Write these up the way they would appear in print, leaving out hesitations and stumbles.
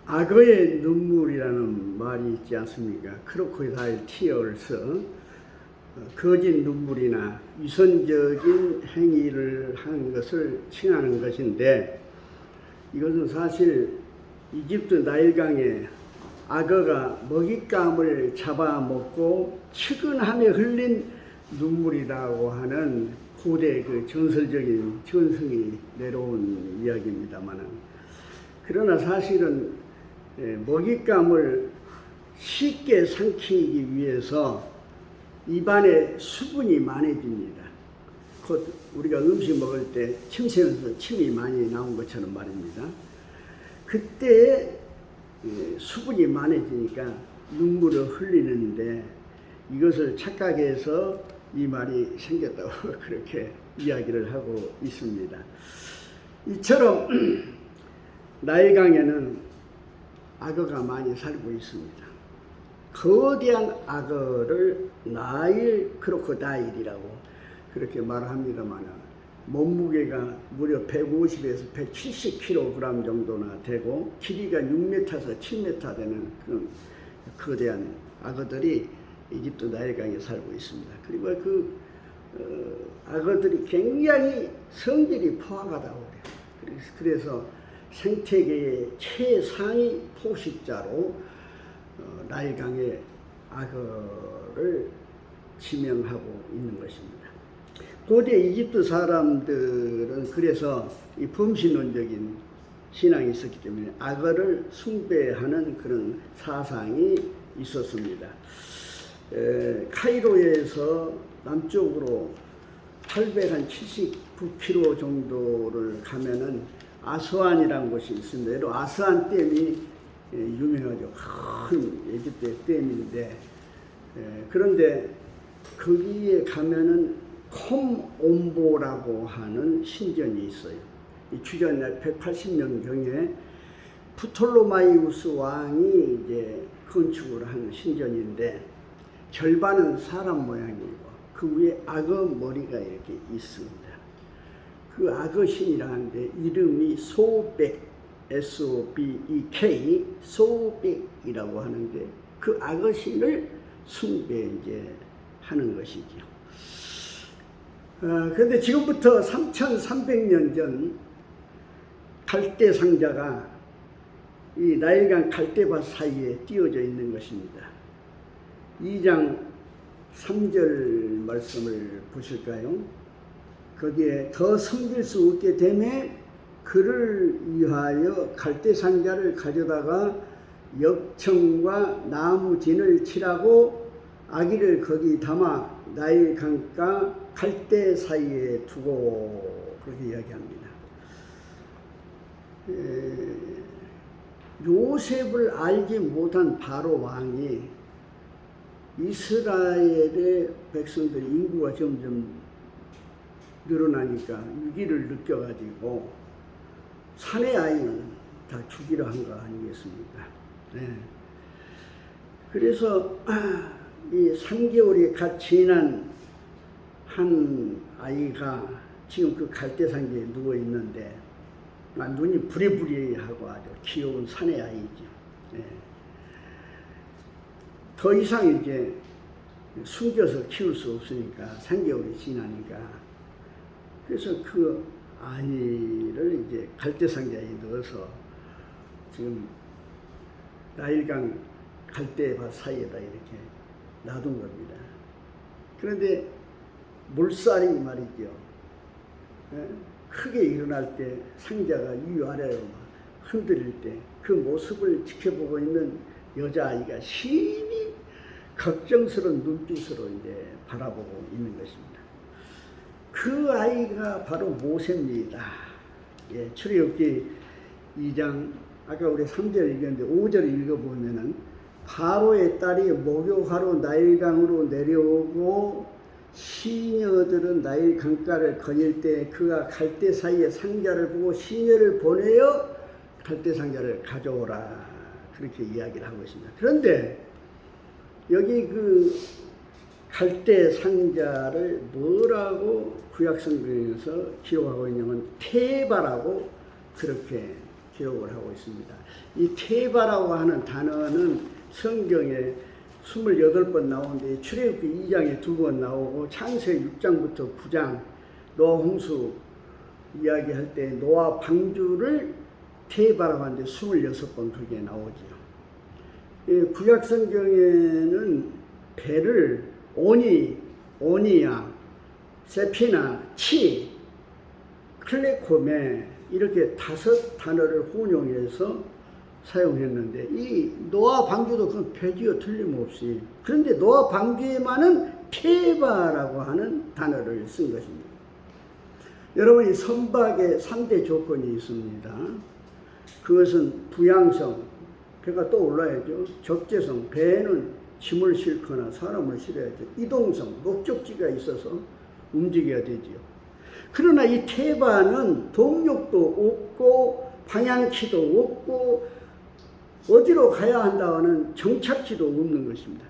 악어의 눈물이라는 말이 있지 않습니까? 크로코다일 티어스, 거짓 눈물이나 위선적인 행위를 하는 것을 칭하는 것인데, 이것은 사실 이집트 나일강에 악어가 먹잇감을 잡아먹고 측은하며 흘린 눈물이라고 하는 고대 그 전설적인 전승이 내려온 이야기입니다만은, 그러나 사실은 먹잇감을 쉽게 삼키기 위해서 입안에 수분이 많아집니다. 곧 우리가 음식 먹을 때 침 새면서 침이 많이 나온 것처럼 말입니다. 그때 수분이 많아지니까 눈물을 흘리는데, 이것을 착각해서 이 말이 생겼다고 그렇게 이야기를 하고 있습니다. 이처럼 나일강에는 악어가 많이 살고 있습니다. 거대한 악어를 나일 크로코다일이라고 그렇게 말합니다만, 몸무게가 무려 150에서 170kg 정도나 되고 길이가 6m에서 7m 되는 그런 거대한 악어들이 이집트 나일강에 살고 있습니다. 그리고 그 악어들이 굉장히 성질이 포악하다고 그래요. 그래서 생태계의 최상위 포식자로 나일강의 악어를 지명하고 있는 것입니다. 고대 이집트 사람들은 그래서 이 범신론적인 신앙이 있었기 때문에 악어를 숭배하는 그런 사상이 있었습니다. 카이로에서 남쪽으로 879km 정도를 가면은 아스완이라는 곳이 있습니다. 아스완 댐이 유명하죠. 큰 에집트의 댐인데, 그런데 거기에 가면은 콤옴보라고 하는 신전이 있어요. 이 주전 180년경에 프톨로마이우스 왕이 이제 건축을 한 신전인데, 절반은 사람 모양이고 그 위에 악어 머리가 이렇게 있습니다. 그 악어 신이라는데 이름이 소벡, SOBEK, 소벡이라고 하는데, 그 악어 신을 숭배 이제 하는 것이죠. 그런데 지금부터 3,300년 전 갈대 상자가 이 나일강 갈대밭 사이에 띄어져 있는 것입니다. 2장 3절 말씀을 보실까요? 거기에 더 섬길 수 없게 되매 그를 위하여 갈대 상자를 가져다가 역청과 나무 진을 칠하고 아기를 거기 담아 나일 강가 갈대 사이에 두고, 그렇게 이야기합니다. 요셉을 알지 못한 바로 왕이 이스라엘의 백성들의 인구가 점점 늘어나니까 위기를 느껴가지고 사내 아이는 다 죽이려 한 거 아니겠습니까? 네. 그래서 이 3개월이 갓 지난 한 아이가 지금 그 갈대상자에 누워 있는데, 눈이 부리부리하고 아주 귀여운 사내 아이죠. 네. 더 이상 이제 숨겨서 키울 수 없으니까 3개월이 지나니까, 그래서 그 아이를 이제 갈대상자에 넣어서 지금 나일강 갈대밭 사이에다 이렇게 놔둔 겁니다. 그런데 물살이 말이죠, 크게 일어날 때 상자가 위아래로 흔들릴 때 그 모습을 지켜보고 있는 여자아이가 심히 걱정스러운 눈빛으로 이제 바라보고 있는 것입니다. 그 아이가 바로 모세입니다. 예, 출애굽기 2장, 아까 우리 3절 읽었는데 5절 읽어보면은, 바로의 딸이 목욕하러 나일강으로 내려오고 시녀들은 나일 강가를 거닐 때 그가 갈대 사이에 상자를 보고 시녀를 보내어 갈대 상자를 가져오라, 그렇게 이야기를 하고 있습니다. 그런데 여기 그 갈대 상자를 뭐라고 구약성경에서 기록하고 있냐면 테바라고 그렇게 기록을 하고 있습니다. 이 테바라고 하는 단어는 성경에 28번 나오는데 출애굽기 2장에 2번 나오고 창세기 6장부터 9장 노아 홍수 이야기할 때 노아 방주를 테바라고 하는데 26번 그게 나오죠. 구약 성경에는 배를 오니야, 세피나, 치, 클레코메 이렇게 5 단어를 혼용해서 사용했는데 이 노아 방주도 그 배지요 틀림없이. 그런데 노아 방주에만은 테바라고 하는 단어를 쓴 것입니다. 여러분 이 선박에 3대 조건이 있습니다. 그것은 부양성, 배가 또 올라야죠. 적재성, 배에는 짐을 싣거나 사람을 실어야죠. 이동성, 목적지가 있어서 움직여야 되지요. 그러나 이 테바는 동력도 없고 방향키도 없고 어디로 가야 한다는 정착지도 없는 것입니다.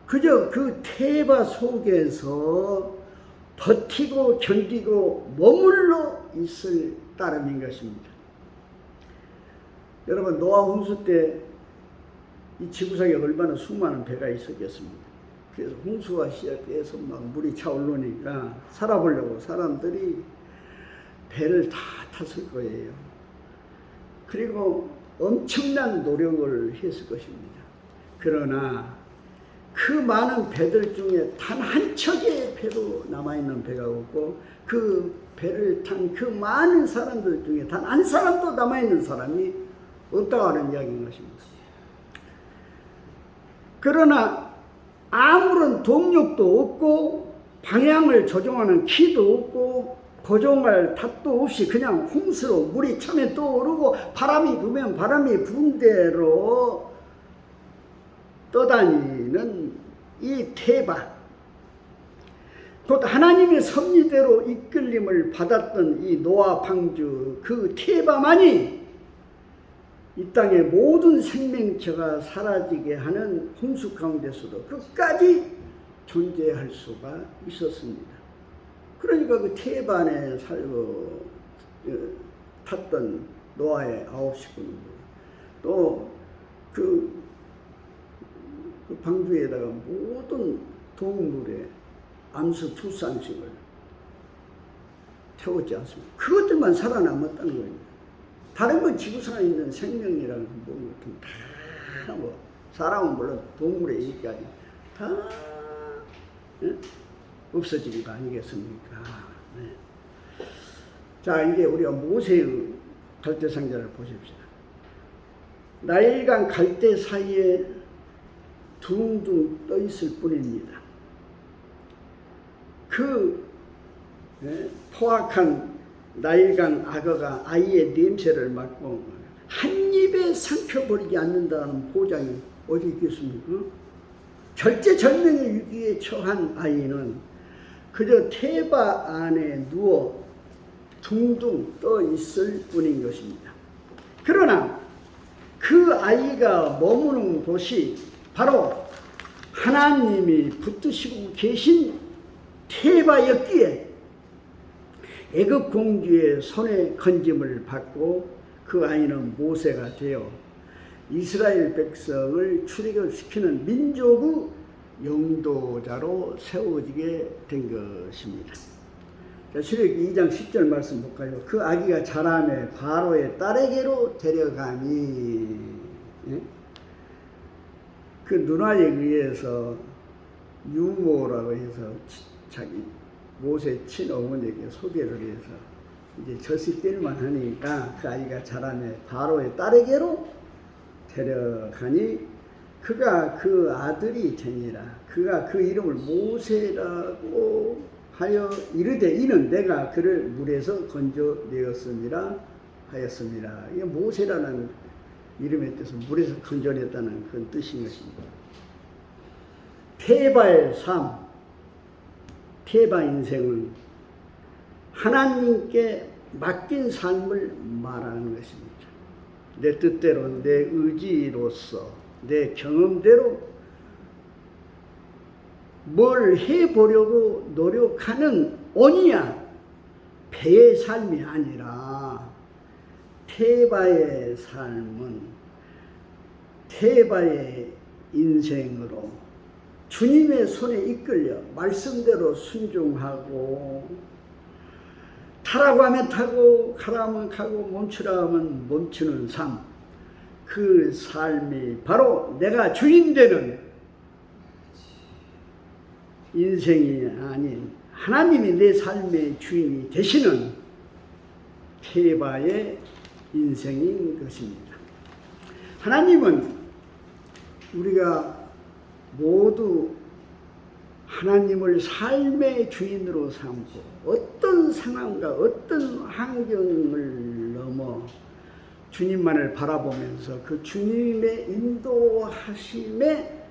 그저 그 테바 속에서 버티고 견디고 머물러 있을 따름인 것입니다. 여러분 노아 홍수 때 이 지구상에 얼마나 수많은 배가 있었겠습니까? 그래서 홍수가 시작해서 막 물이 차오르니까 살아보려고 사람들이 배를 다 탔을 거예요. 그리고 엄청난 노력을 했을 것입니다. 그러나 그 많은 배들 중에 단 한 척의 배도 남아있는 배가 없고 그 배를 탄 그 많은 사람들 중에 단 한 사람도 남아있는 사람이 없다고 하는 이야기인 것입니다. 그러나 아무런 동력도 없고 방향을 조종하는 키도 없고 고정할 탑도 없이 그냥 홍수로 물이 차면 떠오르고 바람이 불면 바람이 부는 대로 떠다니는 이 테바, 곧 하나님의 섭리대로 이끌림을 받았던 이 노아 방주 그 테바만이 이 땅의 모든 생명체가 사라지게 하는 홍수 가운데서도 끝까지 존재할 수가 있었습니다. 그러니까 그 테바 안에 살고 탔던 노아의 9 식구는 또 그 방주에다가 모든 동물의 암수 2쌍씩을 태웠지 않습니까? 그것들만 살아남았다는 거예요. 다른 건 지구상에 있는 생명이라는 건 다 뭐 사람은 물론 동물의 얘기까지 다 없어지는 거 아니겠습니까? 네. 자, 이제 우리가 모세의 갈대상자를 보십시다. 나일강 갈대 사이에 둥둥 떠 있을 뿐입니다. 그 포악한 나일강 악어가 아이의 냄새를 맡고 한 입에 삼켜버리지 않는다는 보장이 어디 있겠습니까? 절제절명의 위기에 처한 아이는 그저 테바 안에 누워 둥둥 떠 있을 뿐인 것입니다. 그러나 그 아이가 머무는 곳이 바로 하나님이 붙드시고 계신 테바였기에 애굽 공주의 손에 건짐을 받고 그 아이는 모세가 되어 이스라엘 백성을 출애굽시키는 민족의 영도자로 세워지게 된 것입니다. 출애굽기 2장 10절 말씀 볼까요? 그 아기가 자라매 바로의 딸에게로 데려가니, 그 누나에 의해서 유모라고 해서 자기 모세 친어머니에게 소개를 해서 이제 젖이 뗄만 하니까 그 아이가 자라매 바로의 딸에게로 데려가니 그가 그 아들이 되니라. 그가 그 이름을 모세라고 하여 이르되 이는 내가 그를 물에서 건져내었음이라 하였습니다. 이게 모세라는 이름의 뜻은 물에서 건져냈다는 그런 뜻인 것입니다. 테바의 삶, 테바 인생은 하나님께 맡긴 삶을 말하는 것입니다. 내 뜻대로, 내 의지로서, 내 경험대로 뭘 해보려고 노력하는 오니야 배의 삶이 아니라 태바의 삶은 태바의 인생으로 주님의 손에 이끌려 말씀대로 순종하고 타라고 하면 타고 가라 하면 가고 멈추라 하면 멈추는 삶, 그 삶이 바로 내가 주인 되는 인생이 아닌 하나님이 내 삶의 주인이 되시는 태바의 인생인 것입니다. 하나님은 우리가 모두 하나님을 삶의 주인으로 삼고 어떤 상황과 어떤 환경을 넘어 주님만을 바라보면서 그 주님의 인도하심에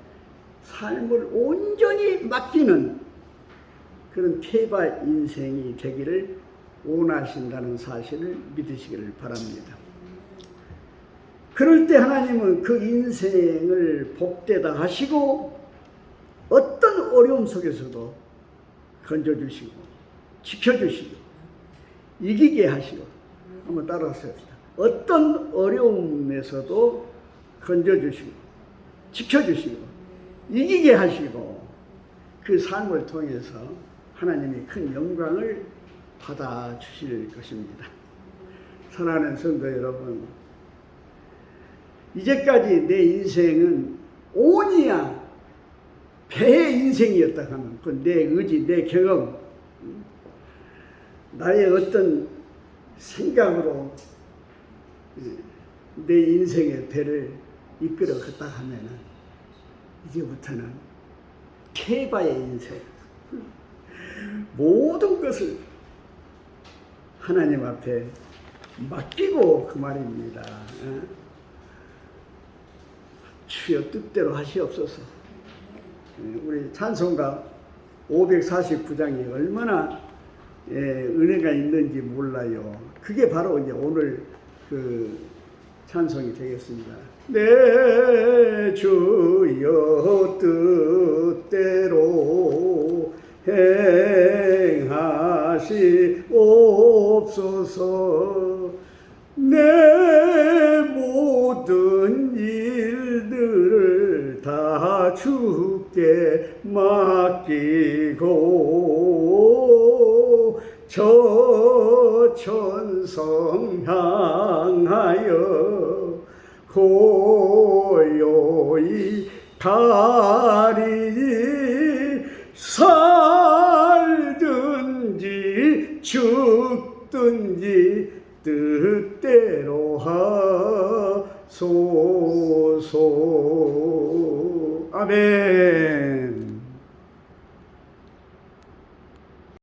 삶을 온전히 맡기는 그런 태바 인생이 되기를 원하신다는 사실을 믿으시기를 바랍니다. 그럴 때 하나님은 그 인생을 복되다 하시고 어떤 어려움 속에서도 건져주시고 지켜주시고 이기게 하시고, 한번 따라서 합시다. 어떤 어려움에서도 건져주시고 지켜주시고 이기게 하시고 그 삶을 통해서 하나님이 큰 영광을 받아 주실 것입니다. 사랑하는 성도 여러분, 이제까지 내 인생은 온이야 배의 인생이었다 하면 그 내 의지, 내 경험, 나의 어떤 생각으로 내 인생의 배를 이끌어 갔다 하면은 이제부터는 태바의 인생, 모든 것을 하나님 앞에 맡기고 그 말입니다. 주여 뜻대로 하시옵소서. 우리 찬송가 549장이 얼마나 은혜가 있는지 몰라요. 그게 바로 이제 오늘 그 찬송이 되겠습니다. 내 주여 뜻대로 행하시옵소서. 내 모든 일들을 다 주께 맡기고 저 천성 향하여 고요히 가리니 살든지 죽든지 뜻대로 하소서. 아멘.